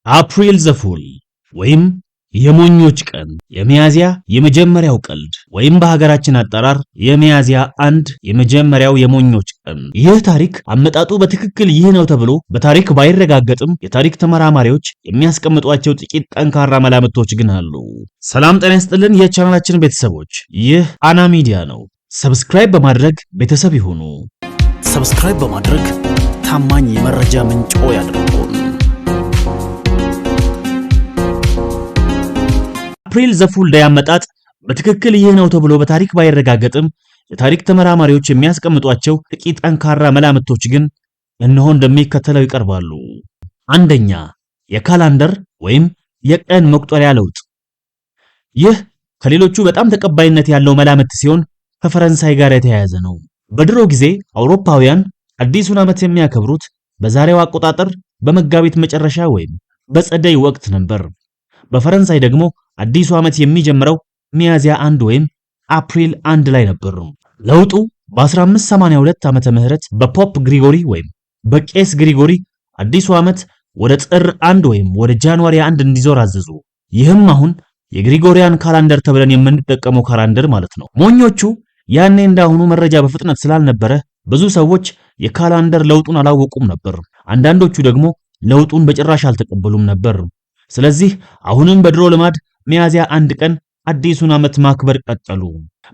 አፕሪል ዘ ፉል ወይም የሞኞች ቀን የሚያዚያ የመጀመሪያው ቀልድ ወይም በሀገራችን አጠራር የሚያዚያ አንድ የመጀመሪያው የሞኞች ቀን። ይህ ታሪክ አመጣጡ በትክክል ይህ ነው ተብሎ በታሪክ ባይረጋገጥም የታሪክ ተመራማሪዎች የሚያስቀምጧቸው ጥቂት ጠንካራ መላምቶች ግን አሉ። ሰላም ጤና ይስጥልን የቻናላችን ቤተሰቦች፣ ይህ አና ሚዲያ ነው። ሰብስክራይብ በማድረግ ቤተሰብ ይሁኑ። ሰብስክራይብ በማድረግ ታማኝ የመረጃ ምንጮ ያድርጉን። አፕሪል ዘ ፉል ዴይ አመጣጥ በትክክል ይህ ነው ተብሎ በታሪክ ባይረጋገጥም የታሪክ ተመራማሪዎች የሚያስቀምጧቸው ጥቂት ጠንካራ መላምቶች ግን እነሆ እንደሚከተለው ይቀርባሉ። አንደኛ፣ የካላንደር ወይም የቀን መቁጠሪያ ለውጥ። ይህ ከሌሎቹ በጣም ተቀባይነት ያለው መላምት ሲሆን ከፈረንሳይ ጋር የተያያዘ ነው። በድሮ ጊዜ አውሮፓውያን አዲሱን ዓመት የሚያከብሩት በዛሬው አቆጣጠር በመጋቢት መጨረሻ ወይም በጸደይ ወቅት ነበር። በፈረንሳይ ደግሞ አዲሱ ዓመት የሚጀምረው ሚያዚያ 1 ወይም አፕሪል 1 ላይ ነበር። ለውጡ በ1582 ዓመተ ምህረት በፖፕ ግሪጎሪ ወይም በቄስ ግሪጎሪ አዲሱ ዓመት ወደ ጥር 1 ወይም ወደ ጃንዋሪ 1 እንዲዞር አዘዙ። ይህም አሁን የግሪጎሪያን ካላንደር ተብለን የምንጠቀመው ካላንደር ማለት ነው። ሞኞቹ ያኔ እንዳሁኑ መረጃ በፍጥነት ስላልነበረ ብዙ ሰዎች የካላንደር ለውጡን አላወቁም ነበር። አንዳንዶቹ ደግሞ ለውጡን በጭራሽ አልተቀበሉም ነበር። ስለዚህ አሁንም በድሮ ልማድ ሚያዚያ 1 ቀን አዲሱን ዓመት ማክበር ቀጠሉ።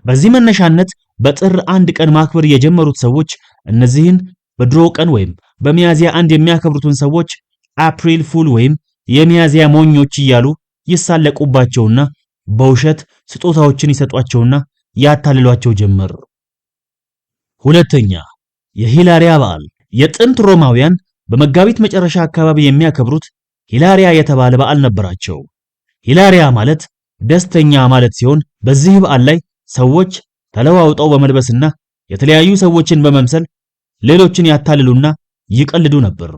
በዚህ መነሻነት በጥር 1 ቀን ማክበር የጀመሩት ሰዎች እነዚህን በድሮ ቀን ወይም በሚያዚያ 1 የሚያከብሩትን ሰዎች አፕሪል ፉል ወይም የሚያዚያ ሞኞች እያሉ ይሳለቁባቸውና በውሸት ስጦታዎችን ይሰጧቸውና ያታልሏቸው ጀመር። ሁለተኛ፣ የሂላሪያ በዓል። የጥንት ሮማውያን በመጋቢት መጨረሻ አካባቢ የሚያከብሩት ሂላሪያ የተባለ በዓል ነበራቸው። ሂላሪያ ማለት ደስተኛ ማለት ሲሆን በዚህ በዓል ላይ ሰዎች ተለዋውጠው በመልበስና የተለያዩ ሰዎችን በመምሰል ሌሎችን ያታልሉና ይቀልዱ ነበር።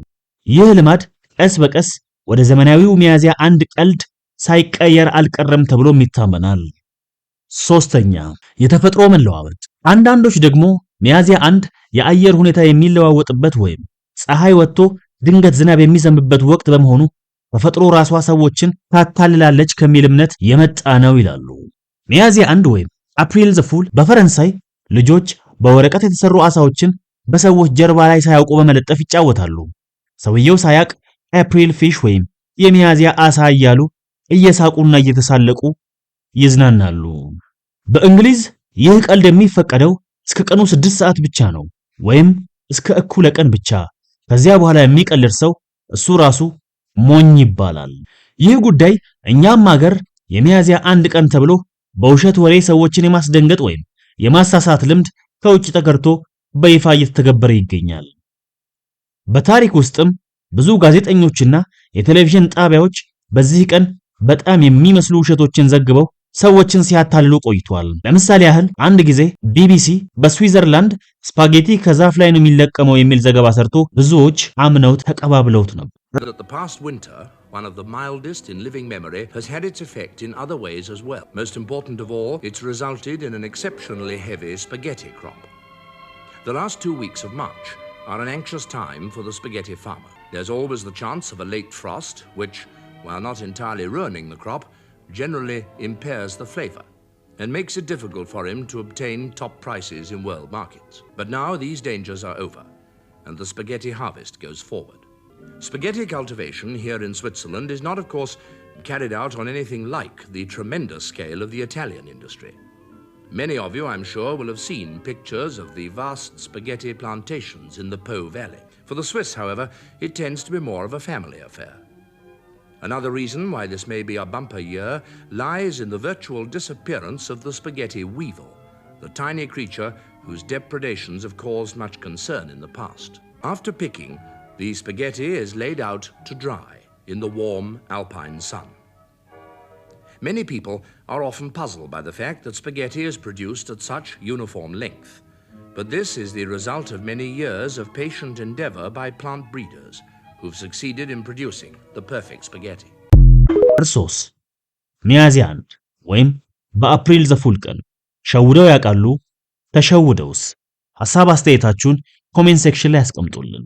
ይህ ልማድ ቀስ በቀስ ወደ ዘመናዊው ሚያዚያ 1 ቀልድ ሳይቀየር አልቀረም ተብሎም ይታመናል። ሶስተኛ፣ የተፈጥሮ መለዋወጥ። አንዳንዶች ደግሞ ሚያዚያ 1 የአየር ሁኔታ የሚለዋወጥበት ወይም ፀሐይ ወጥቶ ድንገት ዝናብ የሚዘንብበት ወቅት በመሆኑ ተፈጥሮ ራሷ ሰዎችን ታታልላለች ከሚል እምነት የመጣ ነው ይላሉ። ሚያዚያ 1 ወይም አፕሪል ዘ ፉል በፈረንሳይ ልጆች በወረቀት የተሰሩ አሳዎችን በሰዎች ጀርባ ላይ ሳያውቁ በመለጠፍ ይጫወታሉ። ሰውየው ሳያቅ አፕሪል ፊሽ ወይም የሚያዚያ አሳ እያሉ እየሳቁና እየተሳለቁ ይዝናናሉ። በእንግሊዝ ይህ ቀልድ የሚፈቀደው እስከ ቀኑ 6 ሰዓት ብቻ ነው ወይም እስከ እኩለ ቀን ብቻ። ከዚያ በኋላ የሚቀልድ ሰው እሱ ራሱ ሞኝ ይባላል። ይህ ጉዳይ እኛም ሀገር የሚያዚያ 1 ቀን ተብሎ በውሸት ወሬ ሰዎችን የማስደንገጥ ወይም የማሳሳት ልምድ ከውጭ ተከርቶ በይፋ እየተተገበረ ይገኛል። በታሪክ ውስጥም ብዙ ጋዜጠኞችና የቴሌቪዥን ጣቢያዎች በዚህ ቀን በጣም የሚመስሉ ውሸቶችን ዘግበው ሰዎችን ሲያታልሉ ቆይቷል። ለምሳሌ ያህል አንድ ጊዜ ቢቢሲ በስዊዘርላንድ ስፓጌቲ ከዛፍ ላይ ነው የሚለቀመው የሚል ዘገባ ሰርቶ ብዙዎች አምነው ተቀባብለውት ነበር። That the past winter, one of the mildest in living memory, has had its effect in other ways as well. Most important of all, it's resulted in an exceptionally heavy spaghetti crop. The last 2 weeks of March are an anxious time for the spaghetti farmer. There's always the chance of a late frost, which, while not entirely ruining the crop, generally impairs the flavor and makes it difficult for him to obtain top prices in world markets. But now these dangers are over and the spaghetti harvest goes forward. Spaghetti cultivation here in Switzerland is not, of course, carried out on anything like the tremendous scale of the Italian industry. Many of you, I'm sure, will have seen pictures of the vast spaghetti plantations in the Po Valley. For the Swiss, however, it tends to be more of a family affair. Another reason why this may be a bumper year lies in the virtual disappearance of the spaghetti weevil, the tiny creature whose depredations have caused much concern in the past. After picking, the spaghetti is laid out to dry in the warm alpine sun. Many people are often puzzled by the fact that spaghetti is produced at such uniform length, but this is the result of many years of patient endeavor by plant breeders who've succeeded in producing the perfect spaghetti. እርሶስ ሚያዚያ 1 ወይም በአፕሪል ዘ ፉል ቀን ሸውደው ያውቃሉ? ተሸውደውስ? ሐሳብ አስተያየታችሁን ኮሜንት ሴክሽን ላይ አስቀምጡልን።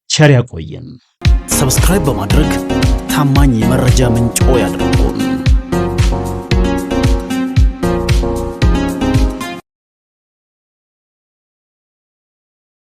ቸር ያቆየን። ሰብስክራይብ በማድረግ ታማኝ የመረጃ ምንጮ ያድርጉ።